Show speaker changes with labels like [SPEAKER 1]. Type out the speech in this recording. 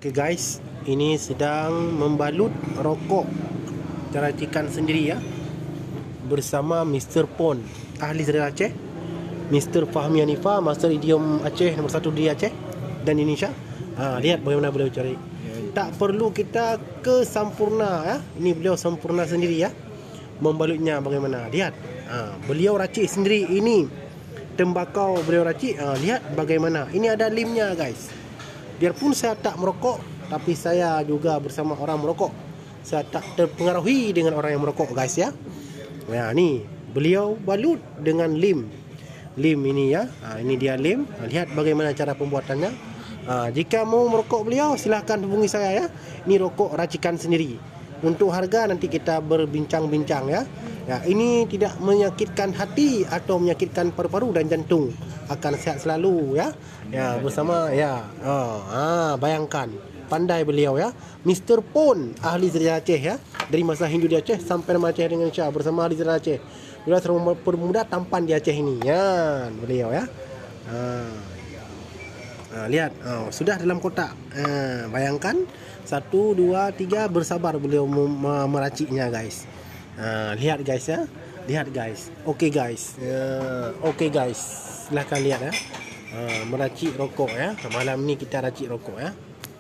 [SPEAKER 1] Okay guys, ini sedang membalut rokok racikan sendiri ya, bersama Mr. Pon, ahli sejarah Aceh, Mr. Fahmi Hanifah, Master Idiom Aceh nombor 1 di Aceh dan Indonesia. Lihat bagaimana beliau cari. Tak perlu kita ke sempurna ya. Ini beliau sempurna sendiri ya. Membalutnya bagaimana? Lihat. Beliau racik sendiri ini. Tembakau beliau racik. Lihat bagaimana. Ini ada limnya guys. Biarpun saya tak merokok, tapi saya juga bersama orang merokok. Saya tak terpengaruhi dengan orang yang merokok guys ya. Ni beliau balut dengan lim. Lim ini ya. Ini dia lim. Lihat bagaimana cara pembuatannya. Jika mau merokok beliau, silahkan hubungi saya ya. Ini rokok racikan sendiri. Untuk harga nanti kita berbincang-bincang ya. Ini tidak menyakitkan hati atau menyakitkan paru-paru dan jantung. Akan sehat selalu ya. Bersama ya. Bayangkan, pandai beliau ya. Mr. Pon, ahli sejarah Aceh ya. Dari masa Hindu di Aceh sampai nama Aceh dengan Indonesia, bersama ahli sejarah Aceh. Beliau selalu mempermudah tampan di Aceh ini. Ya, beliau ya. Lihat, sudah dalam kotak. Bayangkan 1, 2, 3, bersabar beliau meraciknya guys. Lihat guys ya. Lihat guys. Okey guys. Okey guys. Silahkan lihat ya. Meracik rokok ya. Malam ni kita racik rokok ya.